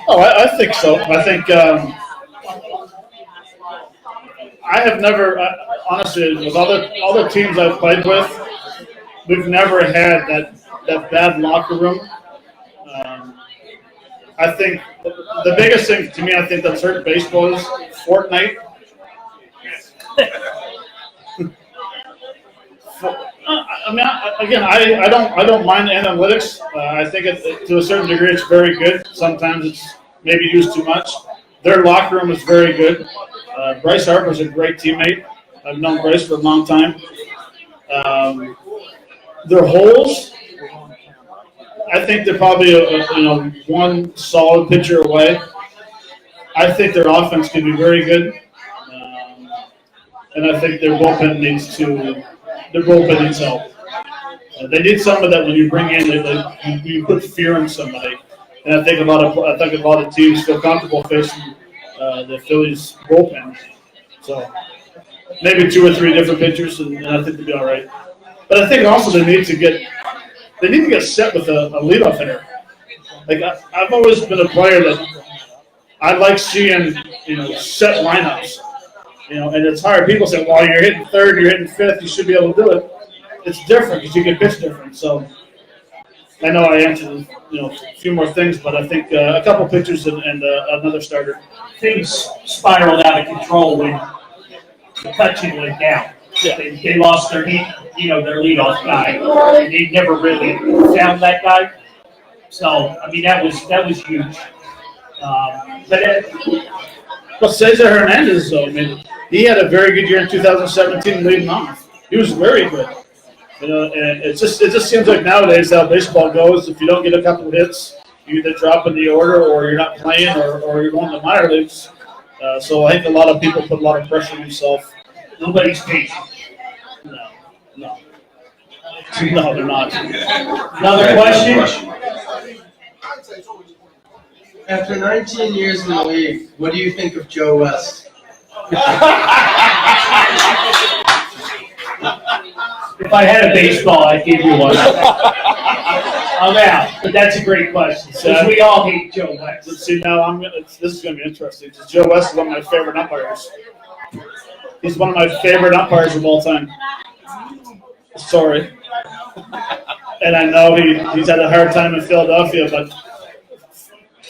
Oh, I think so. I think I have never, honestly, with all the teams I've played with, we've never had that bad locker room. I think the biggest thing to me, I think that's hurt baseball is Fortnite. I mean, again, I don't mind analytics. I think to a certain degree it's very good. Sometimes it's maybe used too much. Their locker room is very good. Bryce Harper's a great teammate. I've known Bryce for a long time. Their holes, I think they're probably one solid pitcher away. I think their offense could be very good, and I think their bullpen needs help. They need someone that when you bring in, you put fear in somebody, and I think a lot of teams feel comfortable facing the Phillies bullpen. So maybe 2 or 3 different pitchers, and I think they'll be all right. But I think also they need to get set with a leadoff hitter. Like I've always been a player that I like seeing, set lineups. And it's hard. People say, well, you're hitting third, you're hitting fifth, you should be able to do it. It's different because you can pitch different. So I know I answered, a few more things, but I think a couple pitchers and another starter. Things spiraled out of control when McCutcheon went down. Yeah. They lost their leadoff guy. They never really found that guy. So I mean that was huge. But Cesar Hernandez, though, I mean, he had a very good year in 2017 leading off. He was very good. And it just seems like nowadays how baseball goes. If you don't get a couple of hits, you either drop in the order, or you're not playing, or you're going to minor leagues. So I think a lot of people put a lot of pressure on themselves. Nobody's patient. No, they're not. Another question? After 19 years in the league, what do you think of Joe West? If I had a baseball, I'd give you one. I'm out, but that's a great question. Because we all hate Joe West. See, now this is going to be interesting. Because Joe West is one of my favorite umpires. He's one of my favorite umpires of all time. Sorry. And I know he's had a hard time in Philadelphia, but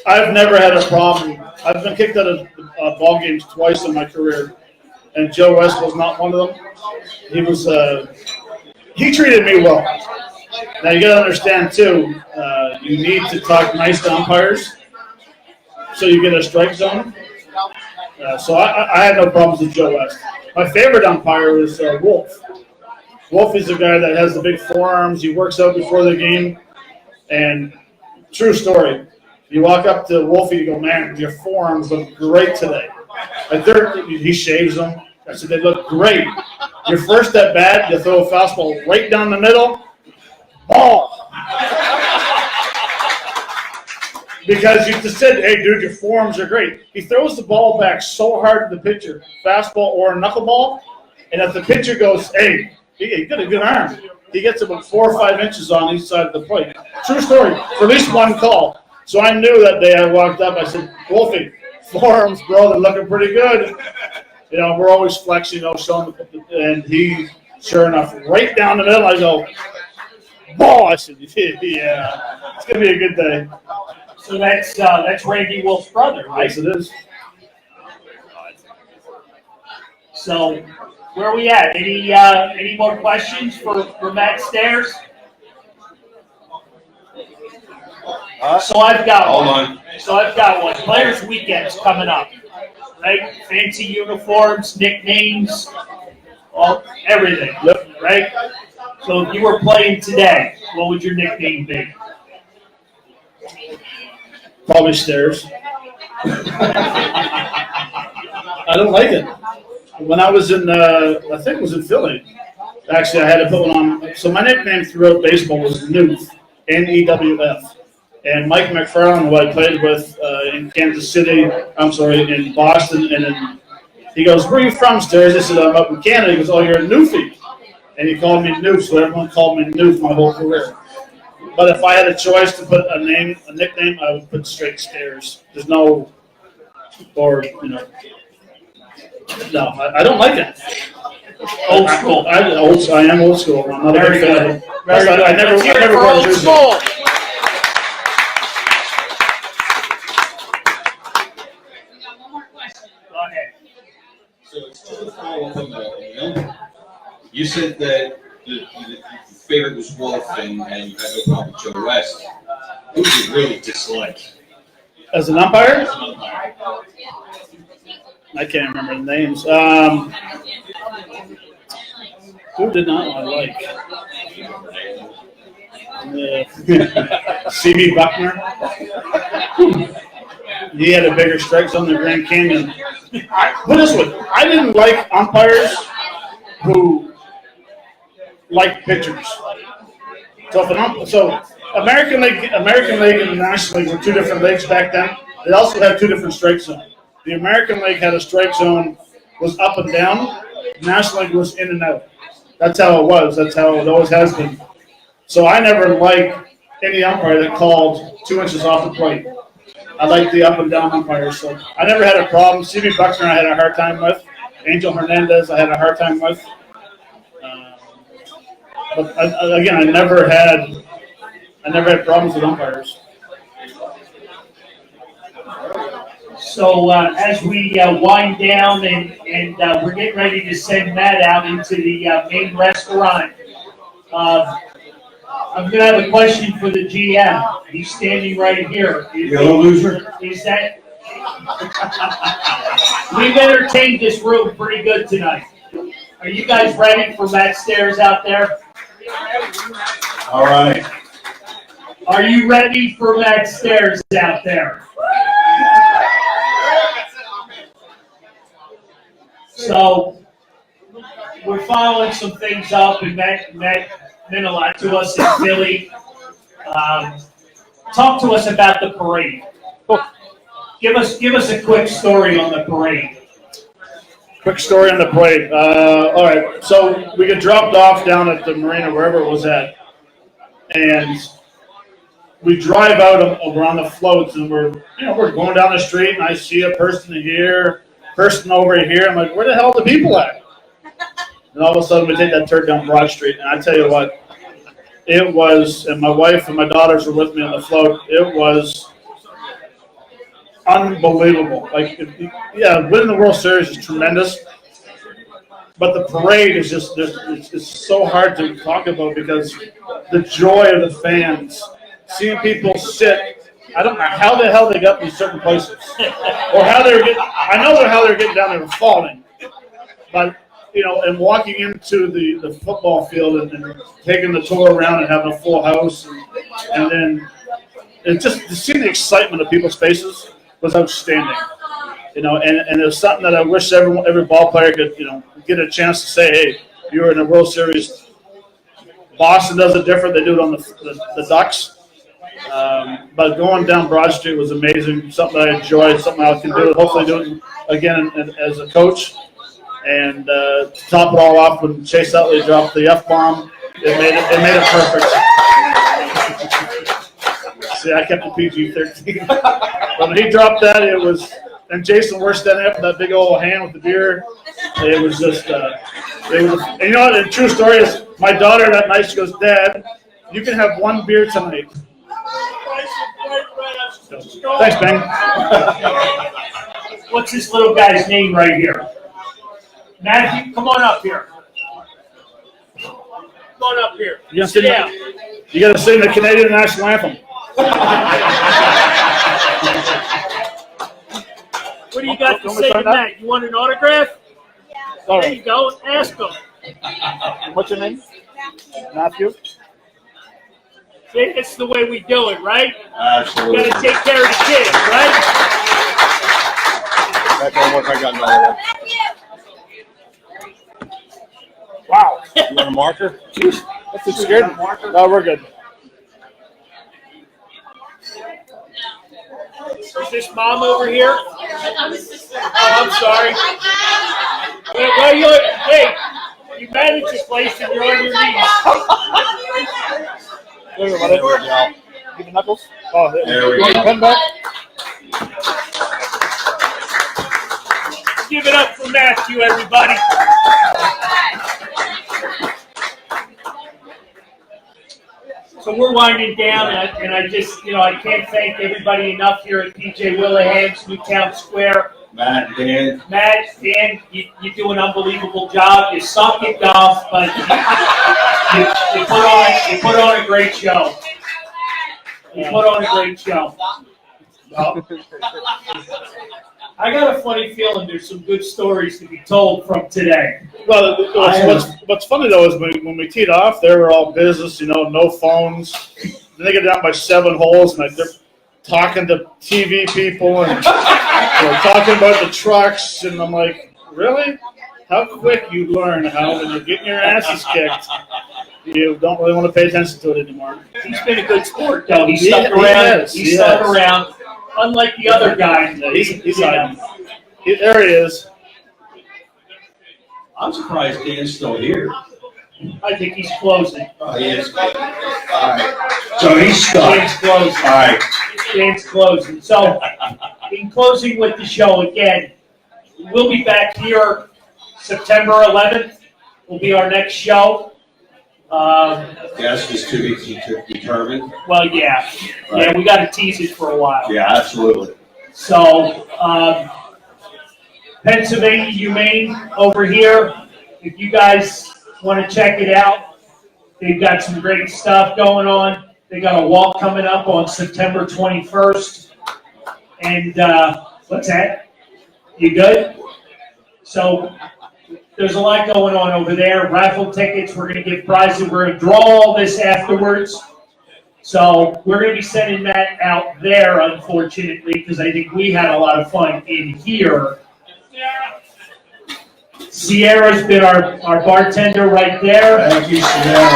I've never had a problem. I've been kicked out of ball games twice in my career, and Joe West was not one of them. He treated me well. Now you got to understand too. You need to talk nice to umpires, so you get a strike zone. So I had no problems with Joe West. My favorite umpire was Wolf. Wolf is the guy that has the big forearms. He works out before the game, and true story. You walk up to Wolfie, you go, man, your forearms look great today. Like he shaves them. I said, they look great. Your first at bat, you throw a fastball right down the middle, ball. Because you just said, hey, dude, your forearms are great. He throws the ball back so hard to the pitcher, fastball or a knuckleball, and if the pitcher goes, hey, he got a good arm, he gets about 4 or 5 inches on each side of the plate. True story, for at least one call. So I knew that day I walked up, I said, Wolfie, forearms, bro, they're looking pretty good. We're always flexing, showing and he, sure enough, right down the middle, I go, ball. I said, yeah, it's going to be a good day. So that's Randy Wolf's brother, right? Yes, it is. So where are we at? Any more questions for Matt Stairs? So I've got Hold one. on. Players' weekend's coming up, right? Fancy uniforms, nicknames, everything, right? So if you were playing today, what would your nickname be? Probably Stairs. I don't like it. When I was in, I think it was in Philly, actually I had to put one on. So my nickname throughout baseball was Newf, N-E-W-F. And Mike McFarland, who I played with in Kansas City, in Boston, and he goes, "Where are you from, Stairs?" I said, "I'm up in Canada." He goes, "Oh, you're a Newfie." And he called me Newf, so everyone called me Newf my whole career. But if I had a choice to put a nickname, I would put straight Stairs. There's no, or, no, I don't like it. Old school. I am old school. I'm not a big fan of it. Very good. I never Let's hear it for wore old jersey. school. Go ahead. So it's just a follow-up on the you said that the favorite was Wolf and you had no problem with Joe West. Who did you really dislike? As an umpire? As an umpire? I can't remember the names. Who did not I like? C.B. Buckner. He had a bigger strike zone than the Grand Canyon. Put it this way, I didn't like umpires who liked pitchers. So American League and the National League were two different leagues back then. They also had two different strike zones. The American League had a strike zone was up and down. The National League was in and out. That's how it was. That's how it always has been. So I never liked any umpire that called 2 inches off the plate. I liked the up and down umpires. So I never had a problem. C.B. Buckner I had a hard time with. Angel Hernandez I had a hard time with. But again, I never had problems with umpires. So as we wind down and we're getting ready to send Matt out into the main restaurant, I'm going to have a question for the GM. He's standing right here. Yellow loser. Is that? We've entertained this room pretty good tonight. Are you guys ready for Matt Stairs out there? All right. Are you ready for Matt Stairs out there? So we're following some things up, and Matt meant a lot to us in Philly. Talk to us about the parade. Give us a quick story on the parade. Quick story on the parade. All right, so we get dropped off down at the marina, wherever it was at, and we drive out around the floats, and we're going down the street, and I see a person here, person over here. I'm like, where the hell are the people at? And all of a sudden, we take that turn down Broad Street, and I tell you what, it was, and my wife and my daughters were with me on the float. It was unbelievable. Like, winning the World Series is tremendous, but the parade is just, it's so hard to talk about because the joy of the fans, seeing people sit. I don't know how the hell they got in certain places, or how they were getting. I know how they were getting down there and falling, but and walking into the football field and taking the tour around and having a full house, and then just to see the excitement of people's faces was outstanding. And it was something that I wish every ball player could get a chance to say, hey, you were in the World Series. Boston does it different. They do it on the Ducks. But going down Broad Street was amazing. Something I enjoyed. Something I can do. Hopefully do it again as a coach. And to top it all off, when Chase Utley dropped the F-bomb, it made it perfect. See, I kept the PG-13. But when he dropped that, it was, and Jason were standing up with that big old hand with the beer. It was just, and you know what? The true story is, my daughter that night, she goes, Dad, you can have one beer tonight. Thanks, Ben. What's this little guy's name right here? Matthew, come on up here. Come on up here. You gotta Sit sing down. You gotta sing the Canadian national anthem. What do you got to Want me say to to turn that? Matt? You want an autograph? All There right. you go. Ask him. What's your name? Matthew. See, it's the way we do it, right? You Absolutely. gotta take care of the kids, right? That don't work. I got another one. Wow. You want a marker? Jeez, that's just scared me. No, we're good. Is this mom over here? Oh, I'm sorry. Hey, you manage your place and you're on your knees. There we go. Give me knuckles. Oh, There we you want go. your pen back? Give it up for Matthew, everybody. So we're winding down, and I just, I can't thank everybody enough here at PJ Whelihans, Newtown Square. Matt, Dan, Matt, Dan, you do an unbelievable job. You suck at golf, but you put on a great show. You put on a great show. I got a funny feeling there's some good stories to be told from today. Well, what's funny though is when we teed off, they were all business, no phones. Then they get down by 7 holes, and like they're talking to TV people and talking about the trucks, and I'm like, really? How quick you learn how when you're getting your asses kicked, you don't really want to pay attention to it anymore. He's been a good sport, though. He He stuck around. He stuck has. around. Unlike the other guys. Yeah, he's hiding. There he is. I'm surprised Dan's still here. I think he's closing. Oh, he is. All right. So he's stuck. Dan's closing. All right. Dan's closing. So, in closing with the show again, we'll be back here September 11th. Will be our next show. Guest is to be determined. Well, yeah, we got to tease it for a while. Yeah, absolutely. So, Pennsylvania Humane over here. If you guys want to check it out, they've got some great stuff going on. They got a walk coming up on September 21st. And what's that? You good? So there's a lot going on over there. Raffle tickets, we're going to give prizes. We're going to draw all this afterwards. So we're going to be sending that out there, unfortunately, because I think we had a lot of fun in here. Sierra's been our bartender right there. Thank you, Sierra.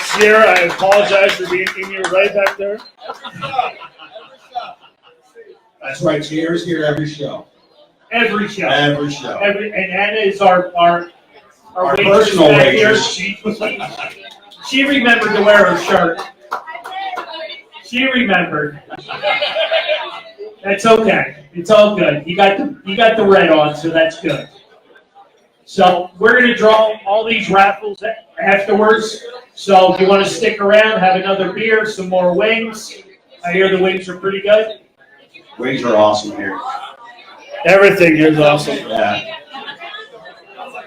Sierra, I apologize for being in your way back there. That's right. Sierra's here every show. Every show. Every show. And Anna is our waitress personal back here. waitress. She remembered to wear her shirt. She remembered. That's okay. It's all good. You got the red on, so that's good. So we're going to draw all these raffles afterwards. So if you want to stick around, have another beer, some more wings. I hear the wings are pretty good. Wings are awesome here. Everything here is awesome. Yeah.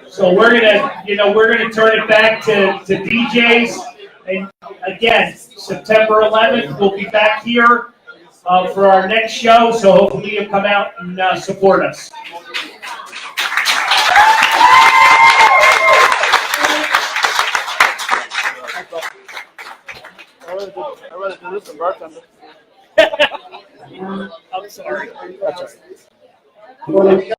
So we're gonna turn it back to DJs, and again, September 11th, we'll be back here for our next show. So hopefully you'll come out and support us. I'd rather do this than bartender. I'm sorry. That's all right.